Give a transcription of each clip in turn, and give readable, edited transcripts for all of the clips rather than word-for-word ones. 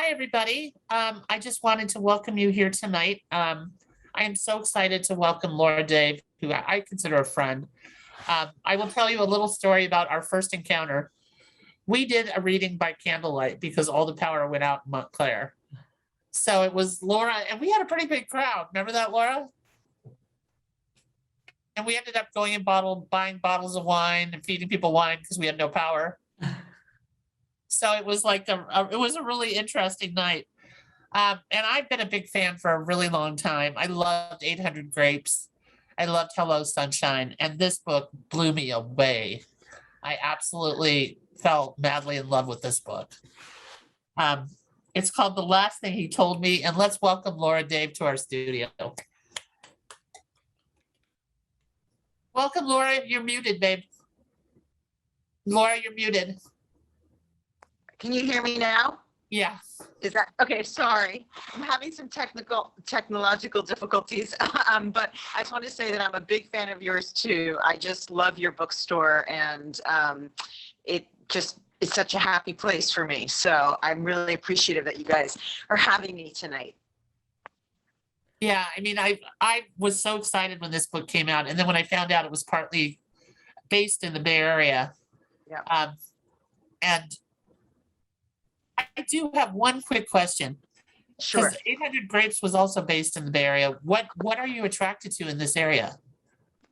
Hi, everybody. I just wanted to welcome you here tonight. I am so excited to welcome Laura Dave, who I consider a friend. I will tell you a little story about our first encounter. We did a reading by candlelight because all the power went out in Montclair. So it was Laura, and we had a pretty big crowd. Remember that, Laura? And we ended up going and buying bottles of wine and feeding people wine because we had no power. So it was like it was a really interesting night. And I've been a big fan for a really long time. I loved 800 Grapes. I loved Hello Sunshine. And this book blew me away. I absolutely fell madly in love with this book. It's called The Last Thing He Told Me. And let's welcome Laura Dave to our studio. Welcome, Laura. You're muted, babe. Laura, you're muted. Can you hear me now? Yeah. Is that okay? Sorry, I'm having some technological difficulties, but I just want to say that I'm a big fan of yours too. I just love your bookstore, and it's such a happy place for me. So I'm really appreciative that you guys are having me tonight. Yeah, I mean, I was so excited when this book came out, and then when I found out it was partly based in the Bay Area. Yeah. And I do have one quick question. Sure. Because 800 Grapes was also based in the Bay Area. What are you attracted to in this area?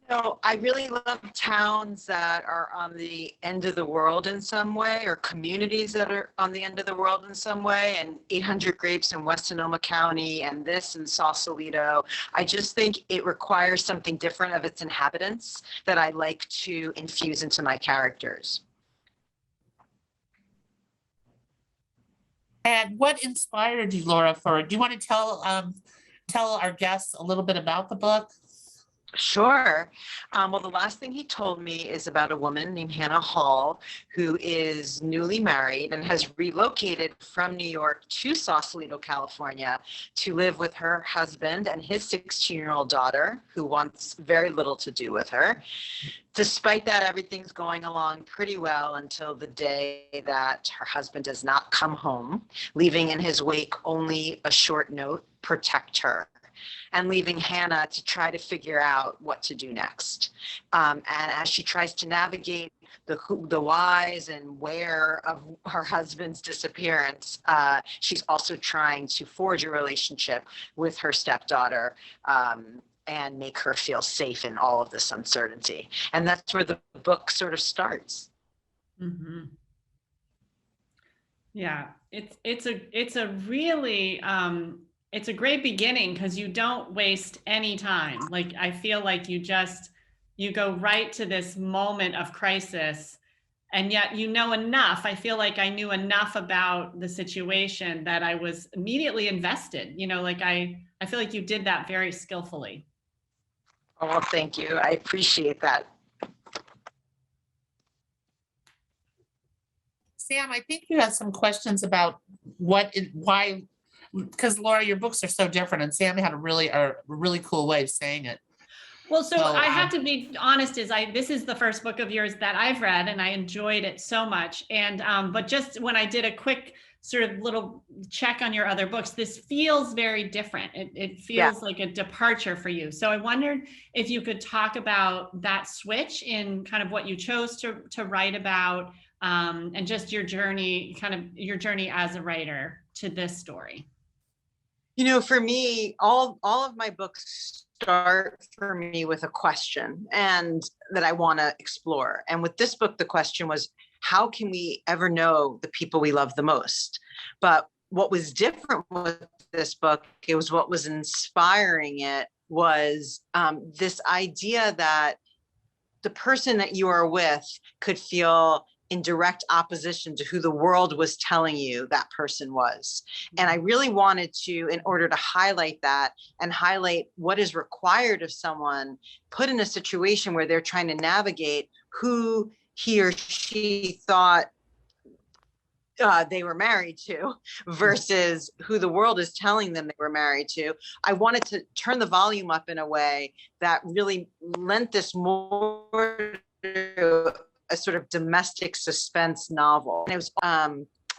So I really love towns that are on the end of the world in some way, or communities that are on the end of the world in some way. And 800 Grapes in West Sonoma County, and this in Sausalito. I just think it requires something different of its inhabitants that I like to infuse into my characters. And what inspired you, Laura, do you want to tell our guests a little bit about the book? Sure. Well, The Last Thing He Told Me is about a woman named Hannah Hall, who is newly married and has relocated from New York to Sausalito, California, to live with her husband and his 16-year-old daughter, who wants very little to do with her. Despite that, everything's going along pretty well until the day that her husband does not come home, leaving in his wake only a short note, "Protect her," and leaving Hannah to try to figure out what to do next. And as she tries to navigate the who, the whys and where of her husband's disappearance, she's also trying to forge a relationship with her stepdaughter, and make her feel safe in all of this uncertainty. And that's where the book sort of starts. Mm-hmm. Yeah, it's a really it's a great beginning because you don't waste any time. Like, I feel like you go right to this moment of crisis, and yet you know enough. I feel like I knew enough about the situation that I was immediately invested. Like I feel like you did that very skillfully. Oh, well, thank you. I appreciate that. Sam, I think you have some questions about why, because Laura, your books are so different, and Sam had a really cool way of saying it. Well, so I have to be honest, this is the first book of yours that I've read, and I enjoyed it so much. And but just when I did a quick sort of little check on your other books, this feels very different. It feels like a departure for you. So I wondered if you could talk about that switch in kind of what you chose to write about, and just your journey as a writer to this story. For me, all of my books start for me with a question and that I want to explore. And with this book, the question was, how can we ever know the people we love the most? But what was different with this book, it was what was inspiring it was this idea that the person that you are with could feel in direct opposition to who the world was telling you that person was. And I really wanted to, in order to highlight that and highlight what is required of someone put in a situation where they're trying to navigate who he or she thought they were married to versus who the world is telling them they were married to. I wanted to turn the volume up in a way that really lent this more to a sort of domestic suspense novel. And it was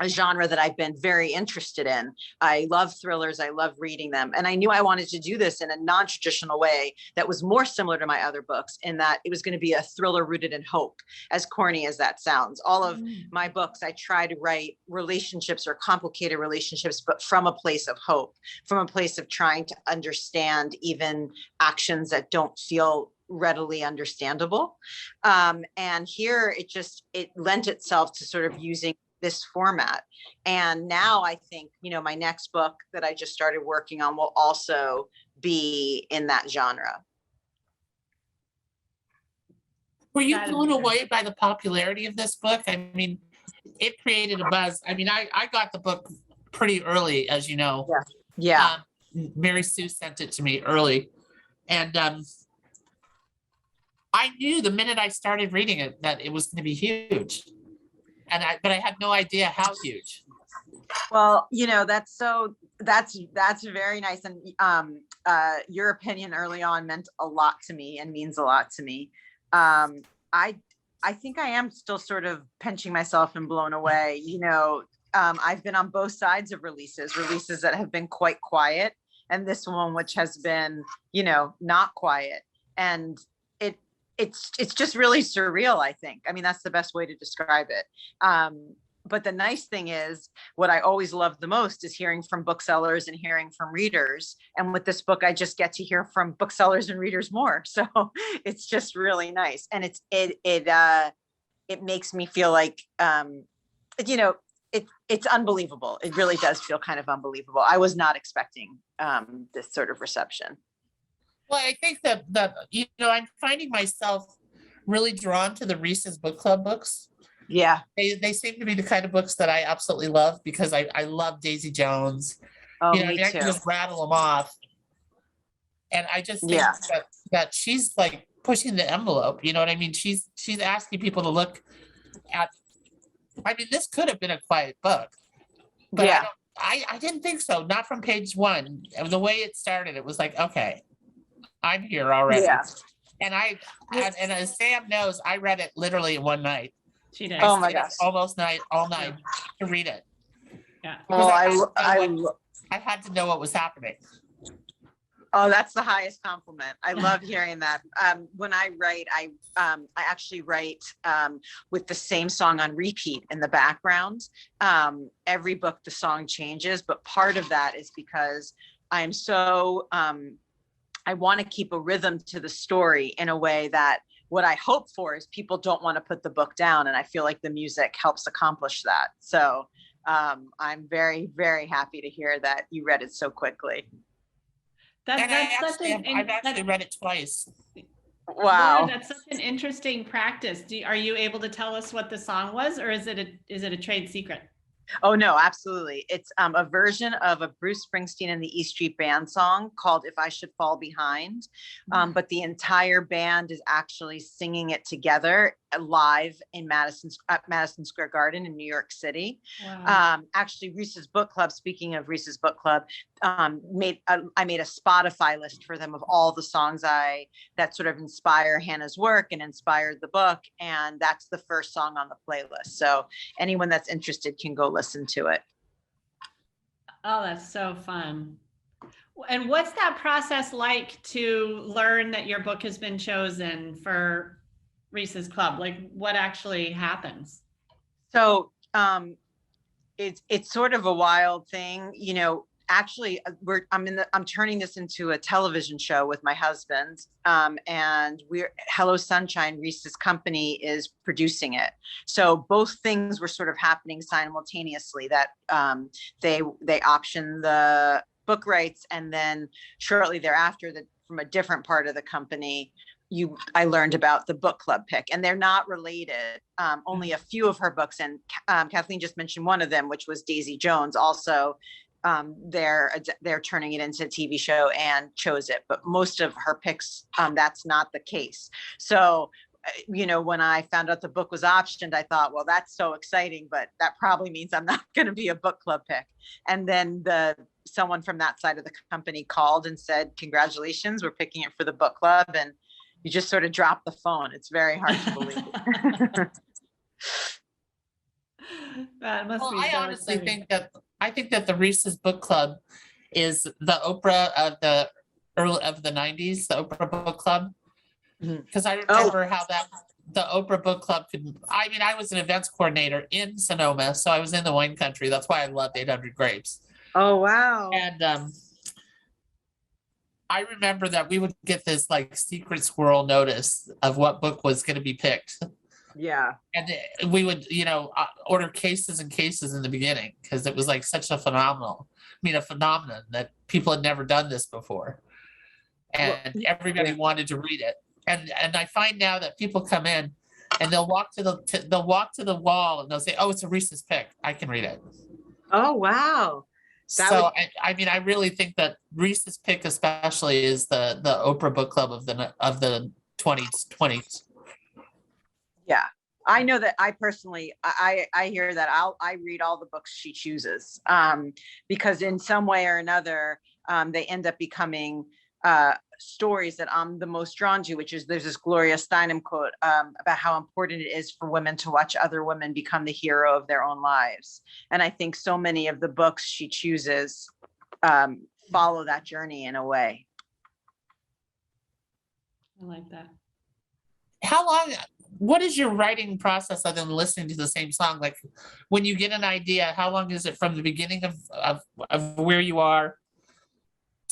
a genre that I've been very interested in. I love thrillers. I love reading them. And I knew I wanted to do this in a non-traditional way that was more similar to my other books, in that it was going to be a thriller rooted in hope, as corny as that sounds. All of my books, I try to write relationships or complicated relationships, but from a place of hope, from a place of trying to understand even actions that don't feel readily understandable. And here it lent itself to sort of using this format. And now I think, my next book that I just started working on will also be in that genre. Were you blown away by the popularity of this book? I mean, it created a buzz. I mean, I got the book pretty early, as you know. Yeah. Mary Sue sent it to me early. And I knew the minute I started reading it that it was going to be huge. But I had no idea how huge. Well, that's very nice. And your opinion early on meant a lot to me and means a lot to me. I think I am still sort of pinching myself and blown away. I've been on both sides of releases that have been quite quiet, and this one, which has been, not quiet. And it's just really surreal, I think. I mean, that's the best way to describe it. But the nice thing is, what I always love the most is hearing from booksellers and hearing from readers. And with this book, I just get to hear from booksellers and readers more. So it's just really nice. And it makes me feel like, it's unbelievable. It really does feel kind of unbelievable. I was not expecting this sort of reception. Well, I think that I'm finding myself really drawn to the REESE's book club books. Yeah. They seem to be the kind of books that I absolutely love, because I love Daisy Jones. Oh, me too. I can just rattle them off. And I just think that she's like pushing the envelope. You know what I mean? She's asking people to look at, I mean, this could have been a quiet book, but I didn't think so. Not from page one. And the way it started, it was like, okay, I'm here already. Yeah. And and as Sam knows, I read it literally in one night. She did. Oh my gosh. All night to read it. Yeah. Well, I had to know what was happening. Oh, that's the highest compliment. I love hearing that. When I write, I actually write with the same song on repeat in the background. Every book, the song changes, but part of that is because I'm so, I want to keep a rhythm to the story in a way that what I hope for is people don't want to put the book down. And I feel like the music helps accomplish that. So I'm very, very happy to hear that you read it so quickly. I've actually read it twice. Wow. That's such an interesting practice. Are you able to tell us what the song was, or is it a trade secret? Oh, no, absolutely. It's a version of a Bruce Springsteen and the E Street Band song called If I Should Fall Behind. But the entire band is actually singing it together live in Madison Square Garden in New York City. Wow. Actually, REESE's book club, speaking of REESE's book club, I made a Spotify list for them of all the songs that sort of inspire Hannah's work and inspired the book. And that's the first song on the playlist. So anyone that's interested can go listen to it. Oh, that's so fun. And what's that process like to learn that your book has been chosen for REESE's club? Like, what actually happens? So it's sort of a wild thing, actually I'm turning this into a television show with my husband, and Hello Sunshine, REESE's company, is producing it. So both things were sort of happening simultaneously, that they optioned the book rights, and then shortly thereafter, from a different part of the company, I learned about the book club pick, and they're not related. Only a few of her books, and Kathleen just mentioned one of them, which was Daisy Jones. Also, they're turning it into a TV show and chose it, but most of her picks, that's not the case. So, when I found out the book was optioned, I thought, well, that's so exciting, but that probably means I'm not going to be a book club pick. And then someone from that side of the company called and said, congratulations, we're picking it for the book club. And you just sort of drop the phone. It's very hard to believe. That must Well, be I so honestly exciting. think that the Reese's Book Club is the Oprah of the early of the 90s, the Oprah Book Club. Mhm. Because I Oh, remember how the Oprah Book Club I mean, I was an events coordinator in Sonoma, so I was in the wine country. That's why I loved 800 Grapes. oh, wow. And I remember that we would get this like secret squirrel notice of what book was going to be picked. Yeah. And we would, order cases and cases in the beginning because it was like such a a phenomenon that people had never done this before. Well, And everybody yeah. wanted to read it. And I find now that people come in and they'll walk to the wall and they'll say, "Oh, it's a Reese's pick. I can read it." Oh, wow. That So would, I mean, I really think that Reese's pick especially is the Oprah Book Club of the 20s. yeah. I know that I personally, I hear that I read all the books she chooses, because in some way or another, they end up becoming stories that I'm the most drawn to, which is there's this Gloria Steinem quote about how important it is for women to watch other women become the hero of their own lives. And I think so many of the books she chooses follow that journey in a way. I like that. What is your writing process other than listening to the same song? Like when you get an idea, how long is it from the beginning of where you are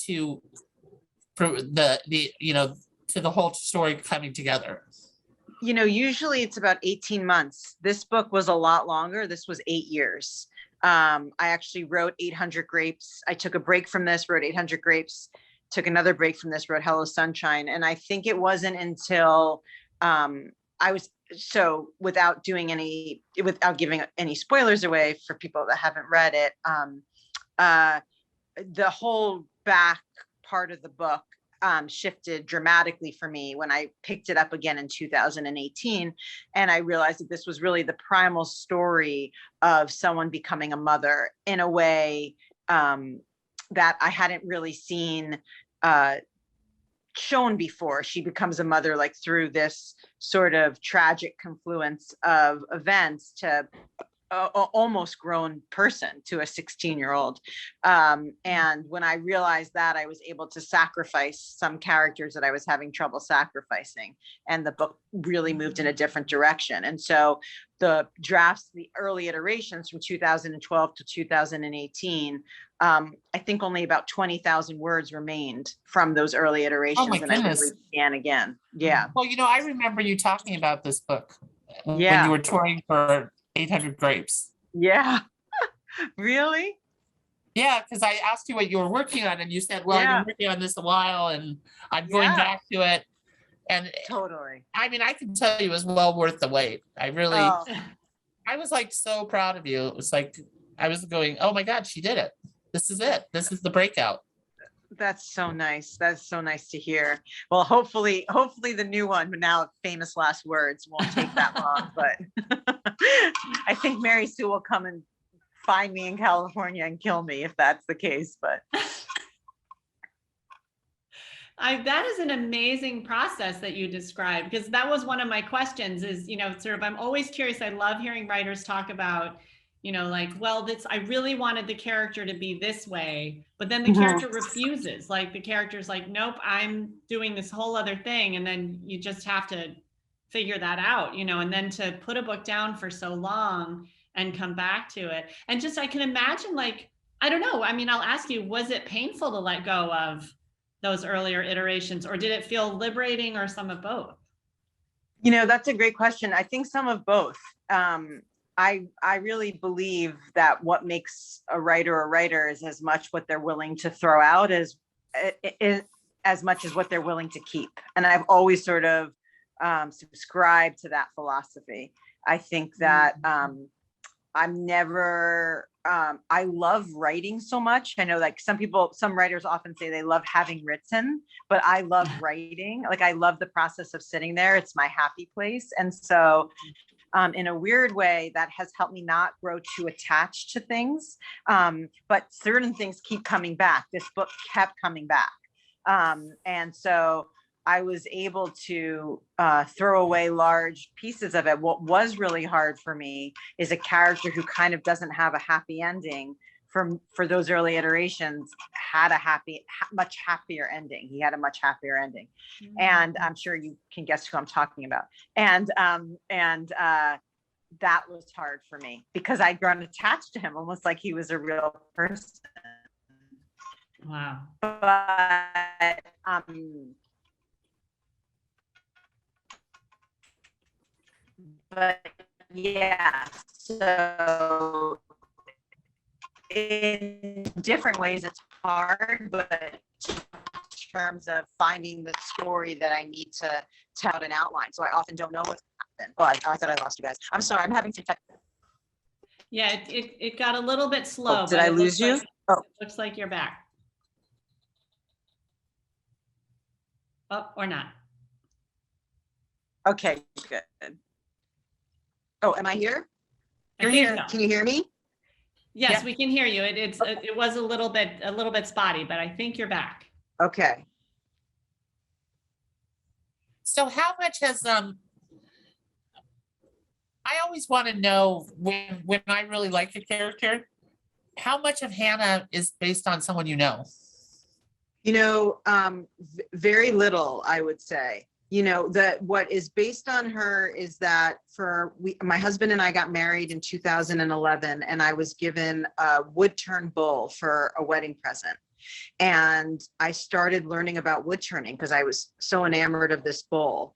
to to the whole story coming together? Usually it's about 18 months. This book was a lot longer. This was 8 years. I actually wrote 800 Grapes. I took a break from this, wrote 800 Grapes, took another break from this, wrote Hello Sunshine. And I think it wasn't until without giving any spoilers away for people that haven't read it, the whole back part of the book shifted dramatically for me when I picked it up again in 2018. And I realized that this was really the primal story of someone becoming a mother in a way that I hadn't really seen shown before. She becomes a mother like through this sort of tragic confluence of events to almost grown person to a 16-year-old. And when I realized that, I was able to sacrifice some characters that I was having trouble sacrificing. And the book really moved in a different direction. And so the drafts, the early iterations from 2012 to 2018, I think only about 20,000 words remained from those early iterations. Oh my and I goodness. really began again. Yeah. Well, I remember you talking about this book when Yeah. you were touring for 800 Grapes. Yeah. Really? Yeah, because I asked you what you were working on and you said, well, I've Yeah. been working on this a while and I'm going Yeah. back to it. And Totally. I mean, I can tell you it was well worth the wait. I Oh, was like so proud of you. It was like, I was going, oh my God, she did it. This is it. This is the breakout. that's so nice. That's so nice to hear. Well, hopefully the new one, but now Famous Last Words won't take that long, but I think Mary Sue will come and find me in California and kill me if that's the case, but That is an amazing process that you described, because that was one of my questions is, I'm always curious. I love hearing writers talk about, I really wanted the character to be this way, but then the character refuses. Like the character's like, nope, I'm doing this whole other thing. And then you just have to figure that out, and then to put a book down for so long and come back to it. And just, I can imagine, I don't know. I mean, I'll ask you, was it painful to let go of those earlier iterations, or did it feel liberating, or some of both? That's a great question. I think some of both. I really believe that what makes a writer is as much what they're willing to throw out as much as what they're willing to keep. And I've always sort of subscribed to that philosophy. I think that I love writing so much. I know like some writers often say they love having written, but I love writing. Like I love the process of sitting there. It's my happy place. And so in a weird way, that has helped me not grow too attached to things. But certain things keep coming back. This book kept coming back. And so I was able to throw away large pieces of it. What was really hard for me is a character who kind of doesn't have a happy ending. For those early iterations, had a much happier ending. He had a much happier ending, and I'm sure you can guess who I'm talking about. And that was hard for me because I'd grown attached to him, almost like he was a real person. Wow. But yeah, so in different ways it's hard, but in terms of finding the story that I need to tell an outline, so I often don't know what's happened. Oh, I thought I lost you guys. I'm sorry, I'm having some tech. Yeah, it got a little bit slow. Did I lose you? It looks like you're back. Oh, or not. Okay, good. Oh, am I here? You're here. Can you hear me? Yes, Yeah. we can hear you. It was a little bit spotty, but I think you're back. Okay. So how much has I always want to know when I really like a character, how much of Hannah is based on someone you know? You know, very little, I would say. You know, that what is based on her is that my husband and I got married in 2011, and I was given a wood turn bull for a wedding present. And I started learning about wood turning because I was so enamored of this bull.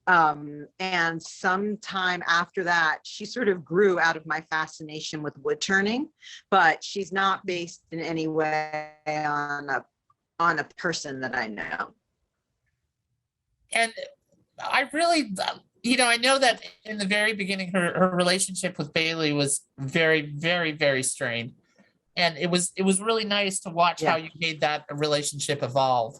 And sometime after that, she sort of grew out of my fascination with wood turning, but she's not based in any way on a person that I know. And I really, I know that in the very beginning, her relationship with Bailey was very, very, very strained. And it was really nice to watch how you made that relationship evolve.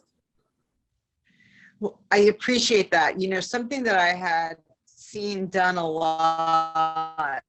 Well, I appreciate that. You know, something that I had seen done a lot,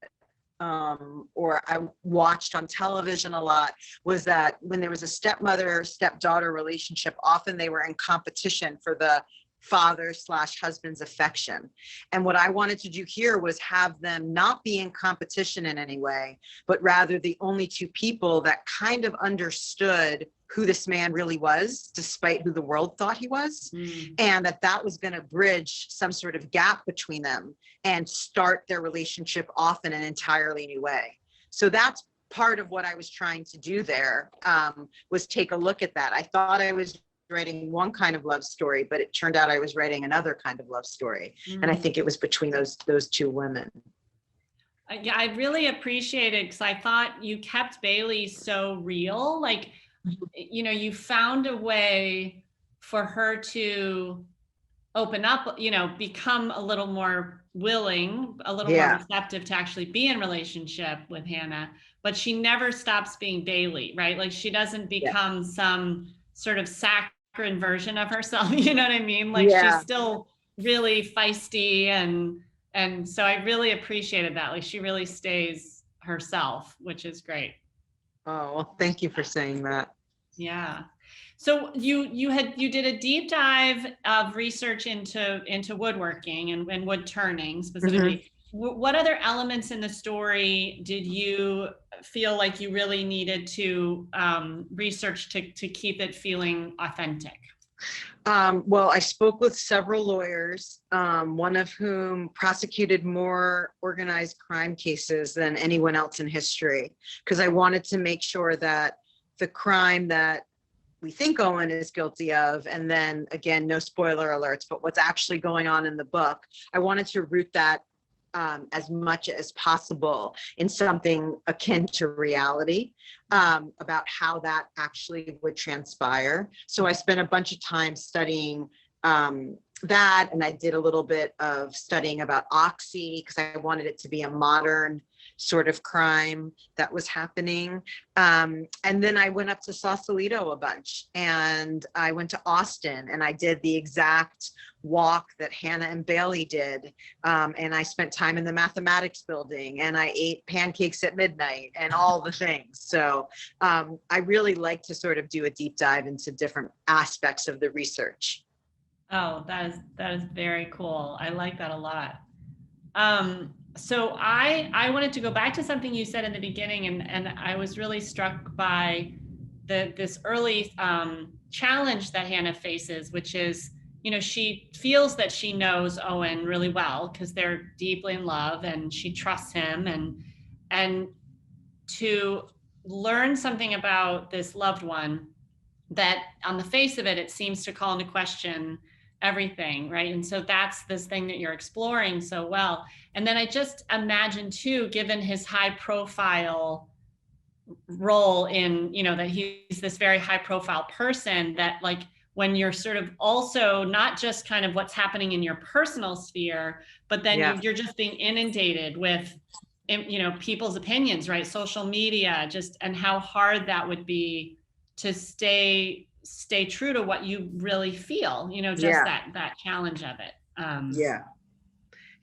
or I watched on television a lot, was that when there was a stepmother-stepdaughter relationship, often they were in competition for the father/husband's affection. And what I wanted to do here was have them not be in competition in any way, but rather the only two people that kind of understood who this man really was, despite who the world thought he was, and that was going to bridge some sort of gap between them and start their relationship off in an entirely new way. So that's part of what I was trying to do there, was take a look at that. I thought I was writing one kind of love story, but it turned out I was writing another kind of love story. And I think it was between those two women. Yeah, I really appreciate it because I thought you kept Bailey so real. Like, you know, you found a way for her to open up, you know, become a little more willing, a little more receptive to actually be in relationship with Hannah, but she never stops being Bailey, right? Like she doesn't become some sort of saccharine version of herself, you know what I mean? Like she's still really feisty, and so I really appreciated that. Like she really stays herself, which is great. Oh, well, thank you for saying that. Yeah. So you did a deep dive of research into woodworking and wood turning specifically. What other elements in the story did you feel like you really needed to research to keep it feeling authentic? Well, I spoke with several lawyers, one of whom prosecuted more organized crime cases than anyone else in history, because I wanted to make sure that the crime that we think Owen is guilty of, and then again, no spoiler alerts, but what's actually going on in the book, I wanted to root that as much as possible in something akin to reality, about how that actually would transpire. So I spent a bunch of time studying that, and I did a little bit of studying about Oxy because I wanted it to be a modern sort of crime that was happening. And then I went up to Sausalito a bunch, and I went to Austin, and I did the exact walk that Hannah and Bailey did. And I spent time in the mathematics building, and I ate pancakes at midnight and all the things. So I really like to sort of do a deep dive into different aspects of the research. Oh, that is very cool. I like that a lot. So I wanted to go back to something you said in the beginning, and I was really struck by this early challenge that Hannah faces, which is, she feels that she knows Owen really well because they're deeply in love and she trusts him, and to learn something about this loved one that on the face of it, it seems to call into question everything, right? And so that's this thing that you're exploring so well. And then I just imagine too, given his high profile role in, that he's this very high profile person, that like when you're sort of also not just kind of what's happening in your personal sphere, but then you're just being inundated with, people's opinions, right? Social media, just, and how hard that would be to stay true to what you really feel, that challenge of it.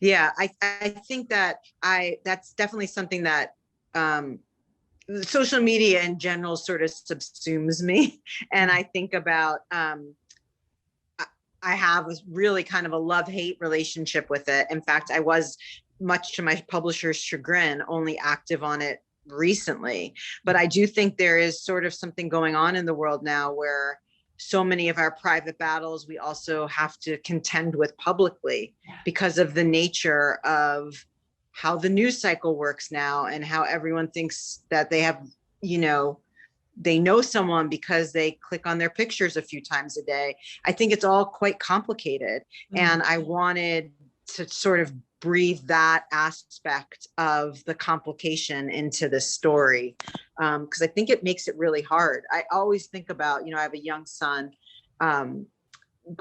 I think that that's definitely something that social media in general sort of subsumes me. And I think about, I have a really kind of a love-hate relationship with it. In fact, I was, much to my publisher's chagrin, only active on it recently. But I do think there is sort of something going on in the world now where so many of our private battles we also have to contend with publicly because of the nature of how the news cycle works now, and how everyone thinks that they have, they know someone because they click on their pictures a few times a day. I think it's all quite complicated. And I wanted to sort of breathe that aspect of the complication into the story, because I think it makes it really hard. I always think about, I have a young son,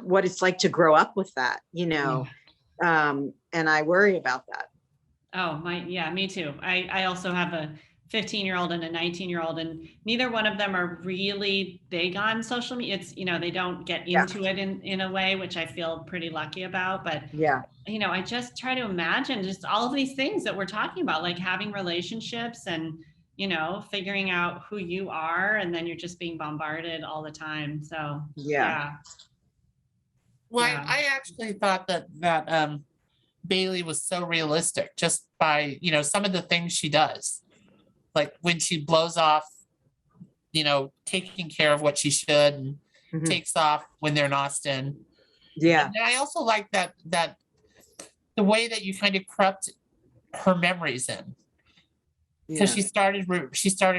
what it's like to grow up with that, and I worry about that. Oh, me too. I also have a 15-year-old and a 19-year-old, and neither one of them are really big on social media. It's, they don't get into it in a way, which I feel pretty lucky about. But I just try to imagine just all of these things that we're talking about, like having relationships and, figuring out who you are, and then you're just being bombarded all the time. So, Well, I actually thought that Bailey was so realistic just by, some of the things she does. Like when she blows off, taking care of what she should, and takes off when they're in Austin. And I also like that the way that you kind of crept her memories in, because she started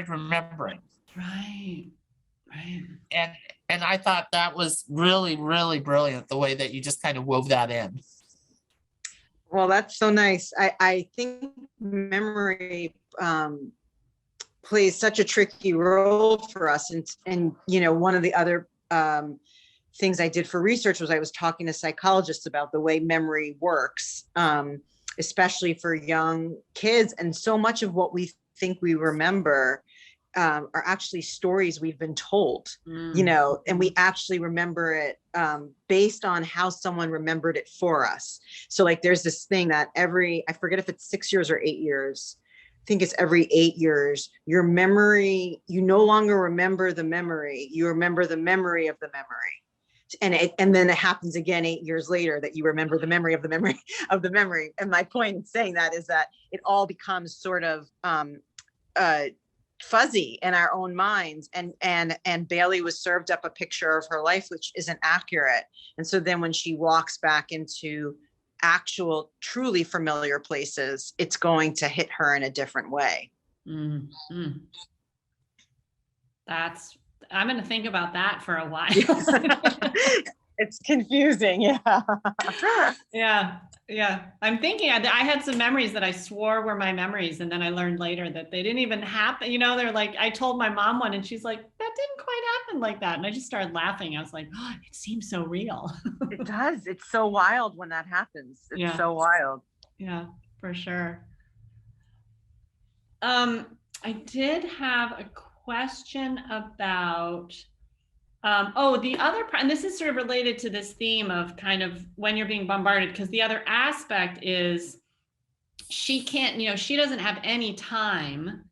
remembering. Right. And I thought that was really, really brilliant, the way that you just kind of wove that in. Well, that's so nice. I think memory plays such a tricky role for us. And one of the other things I did for research was I was talking to psychologists about the way memory works, especially for young kids. And so much of what we think we remember are actually stories we've been told, and we actually remember it based on how someone remembered it for us. So like there's this thing that I forget if it's 6 years or 8 years, I think it's every 8 years, your memory, you no longer remember the memory, you remember the memory of the memory. And then it happens again 8 years later that you remember the memory of the memory of the memory. And my point in saying that is that it all becomes sort of fuzzy in our own minds. And Bailey was served up a picture of her life, which isn't accurate. And so then when she walks back into actual, truly familiar places, it's going to hit her in a different way. I'm going to think about that for a while. It's confusing. Yeah. I'm thinking I had some memories that I swore were my memories. And then I learned later that they didn't even happen. They're like, I told my mom one and she's like, that didn't quite happen like that. And I just started laughing. I was like, oh, it seems so real. It does. It's so wild when that happens. It's so wild. Yeah, for sure. I did have a question about the other part, and this is sort of related to this theme of kind of when you're being bombarded, because the other aspect is she can't, she doesn't have any time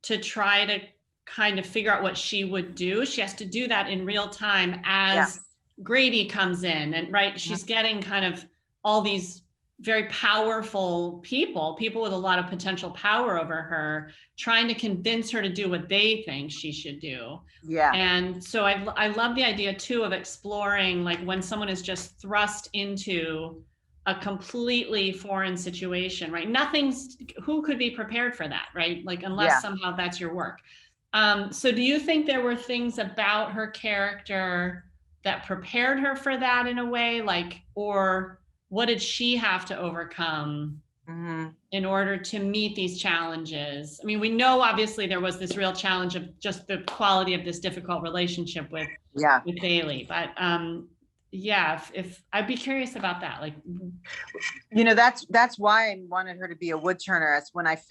to try to kind of figure out what she would do. She has to do that in real time as Grady comes in and she's getting kind of all these very powerful people with a lot of potential power over her, trying to convince her to do what they think she should do. Yeah. And so I love the idea too of exploring like when someone is just thrust into a completely foreign situation, right? Who could be prepared for that, right? Like unless somehow that's your work. So do you think there were things about her character that prepared her for that in a way, like, or what did she have to overcome in order to meet these challenges? I mean, we know obviously there was this real challenge of just the quality of this difficult relationship with Bailey, but if I'd be curious about that, like, you know, that's why I wanted her to be a wood turner.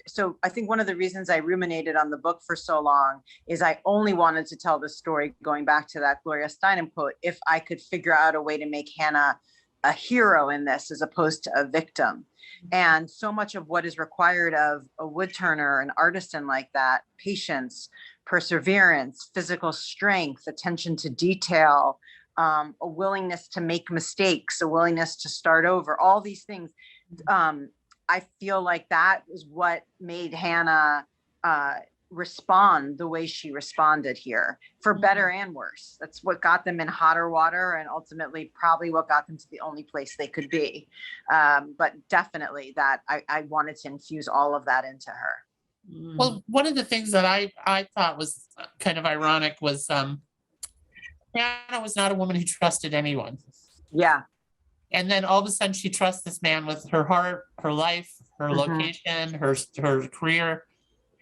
So I think one of the reasons I ruminated on the book for so long is I only wanted to tell the story, going back to that Gloria Steinem quote, if I could figure out a way to make Hannah a hero in this as opposed to a victim. And so much of what is required of a wood turner, an artisan like that, patience, perseverance, physical strength, attention to detail, a willingness to make mistakes, a willingness to start over, all these things. I feel like that is what made Hannah respond the way she responded here, for better and worse. That's what got them in hotter water, and ultimately probably what got them to the only place they could be. But definitely that I wanted to infuse all of that into her. Well, one of the things that I thought was kind of ironic was Hannah was not a woman who trusted anyone. Yeah. And then all of a sudden she trusts this man with her heart, her life, her location, her career.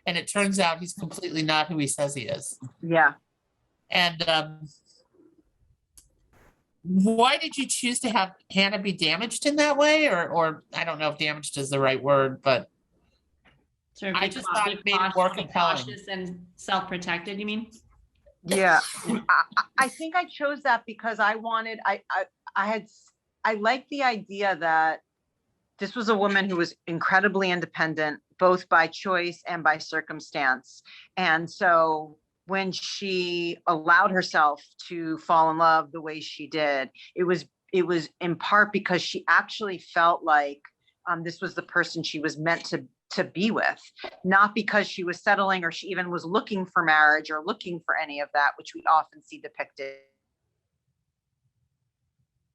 And it turns out he's completely not who he says he is. Yeah. And why did you choose to have Hannah be damaged in that way? Or I don't know if damaged is the right word, but I just thought it made it more compelling. Cautious and self-protected, you mean? Yeah. I think I chose that because I liked the idea that this was a woman who was incredibly independent, both by choice and by circumstance. And so when she allowed herself to fall in love the way she did, it was in part because she actually felt like this was the person she was meant to be with, not because she was settling or she even was looking for marriage or looking for any of that, which we often see depicted.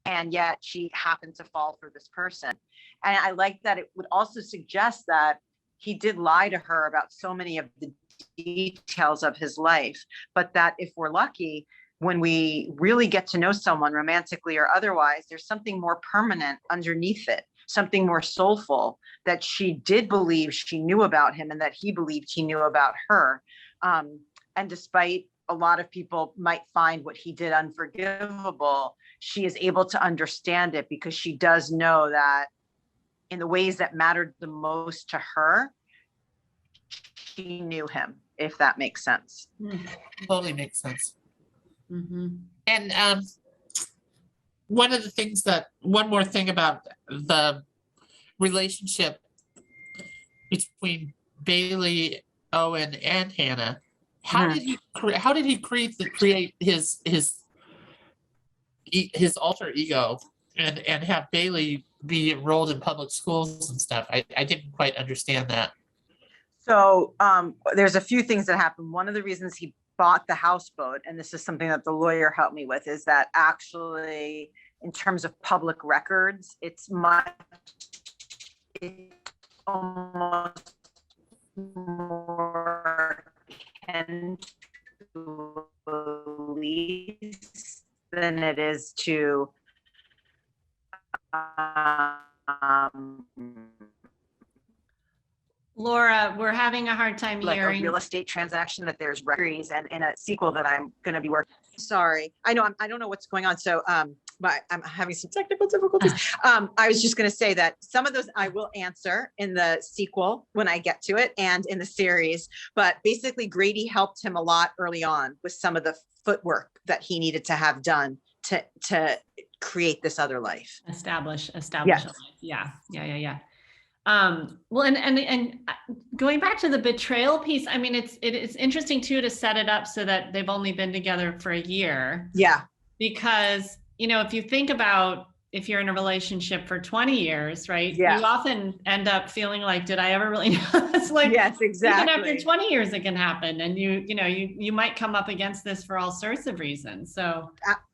And yet she happened to fall for this person. And I like that it would also suggest that he did lie to her about so many of the details of his life, but that if we're lucky, when we really get to know someone romantically or otherwise, there's something more permanent underneath it, something more soulful that she did believe she knew about him and that he believed he knew about her. And despite a lot of people might find what he did unforgivable, she is able to understand it because she does know that in the ways that mattered the most to her, she knew him, if that makes sense. Totally makes sense. And one more thing about the relationship between Bailey, Owen, and Hannah. How did he create his alter ego and have Bailey be enrolled in public schools and stuff? I didn't quite understand that. So there's a few things that happened. One of the reasons he bought the houseboat, and this is something that the lawyer helped me with, is that actually in terms of public records, it's almost more akin to a lease than it is to Laura, we're having a hard time like hearing. a real estate transaction, that there's records, and in a sequel that I'm going to be working. Sorry, I know I don't know what's going on. So but I'm having some technical difficulties. I was just going to say that some of those I will answer in the sequel when I get to it and in the series. But basically, Grady helped him a lot early on with some of the footwork that he needed to have done to create this other life. Establish Yes. a life. Yeah. Well, and going back to the betrayal piece, I mean, it's interesting too to set it up so that they've only been together for a year. Yeah. Because you know, if you think about if you're in a relationship for 20 years, right? Yeah. You often end up feeling like, did I ever really know? It's like, Yes, even exactly. after 20 years, it can happen. And you might come up against this for all sorts of reasons. So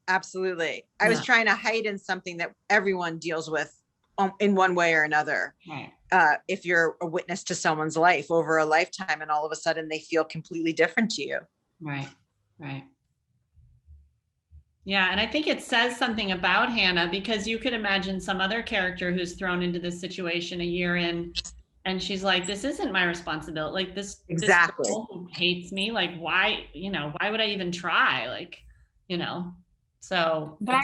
Absolutely. I was trying to heighten something that everyone deals with in one way or another. Right. If you're a witness to someone's life over a lifetime and all of a sudden they feel completely different to you. Right. Right. Yeah. And I think it says something about Hannah, because you could imagine some other character who's thrown into this situation a year in, and she's like, this isn't my responsibility. Like this girl who hates me. Like, why would I even try? Like, so. But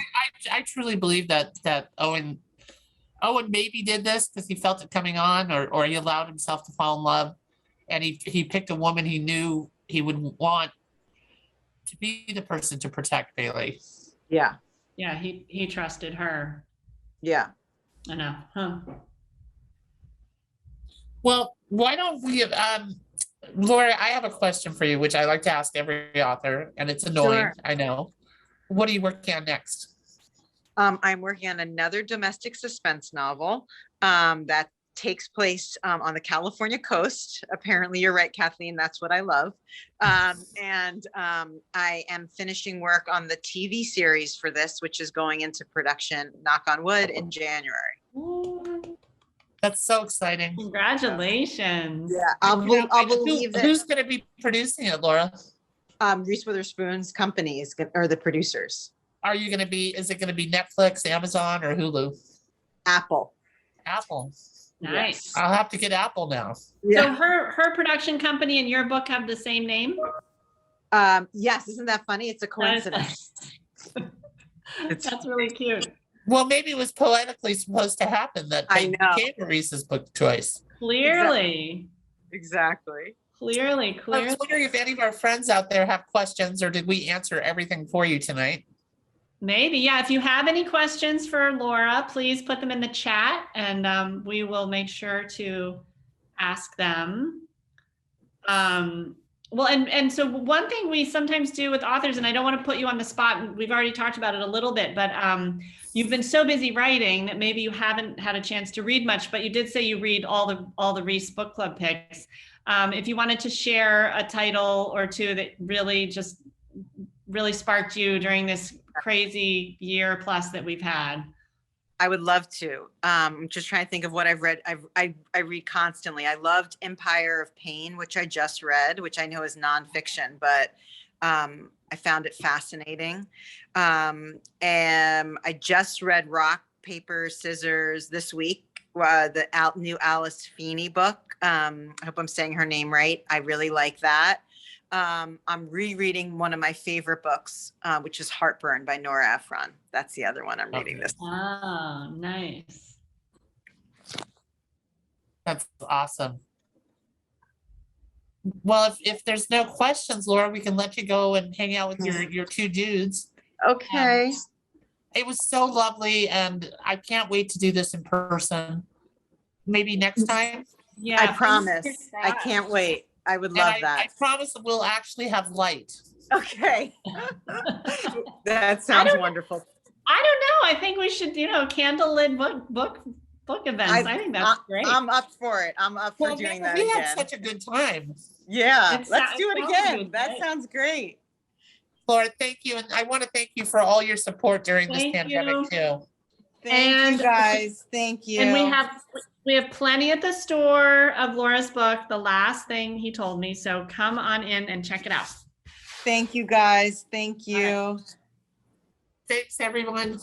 I truly believe that Owen maybe did this because he felt it coming on, or he allowed himself to fall in love, and he picked a woman he knew he would want to be the person to protect Bailey. Yeah. Yeah, he trusted her. Yeah. I know. Huh. Well, why don't we Gloria, I have a question for you, which I like to ask every author, and it's annoying. Sure. I know. What are you working on next? I'm working on another domestic suspense novel that takes place on the California coast. Apparently, you're right, Kathleen. That's what I love. And I am finishing work on the TV series for this, which is going into production, knock on wood, in January. Ooh, That's so exciting. congratulations. Yeah, I'll believe that. Who's going to be producing it, Laura? Reese Witherspoon's company are the producers. Is it going to be Netflix, Amazon, or Hulu? Apple. Apple. Nice. Yes. I'll have to get Apple now. Yeah. So her production company and your book have the same name? Yes, isn't that funny? It's a coincidence. That's really cute. Well, maybe it was poetically supposed to happen that they became a Reese's book choice. Clearly. Exactly. Clearly. I was wondering if any of our friends out there have questions, or did we answer everything for you tonight? Maybe, yeah. If you have any questions for Laura, please put them in the chat, and we will make sure to ask them. Well, and so one thing we sometimes do with authors, and I don't want to put you on the spot, we've already talked about it a little bit, but you've been so busy writing that maybe you haven't had a chance to read much, but you did say you read all the REESE book club picks. If you wanted to share a title or two that really sparked you during this crazy year plus that we've had. I would love to. I'm just trying to think of what I've read. I read constantly. I loved Empire of Pain, which I just read, which I know is nonfiction, but I found it fascinating. And I just read Rock, Paper, Scissors this week, the new Alice Feeney book. I hope I'm saying her name right. I really like that. I'm rereading one of my favorite books, which is Heartburn by Nora Ephron. That's the other one I'm reading this. Oh, nice. That's awesome. Well, if there's no questions, Laura, we can let you go and hang out with your two dudes. Okay. It was so lovely, and I can't wait to do this in person. Maybe next time. Yeah, I promise. I can't wait. I would love that. I promise that we'll actually have light. Okay. That sounds wonderful. I don't know. I think we should, candlelit book events. I think that's great. I'm up for it. I'm up for doing that we again. had such a good time. Yeah, let's do it again. That sounds great. Laura, thank you. And I want to thank you for all your support during this pandemic too. Thank you guys. Thank you. And we have plenty at the store of Laura's book, The Last Thing He Told Me. So come on in and check it out. Thank you guys. Thank you. Thanks everyone.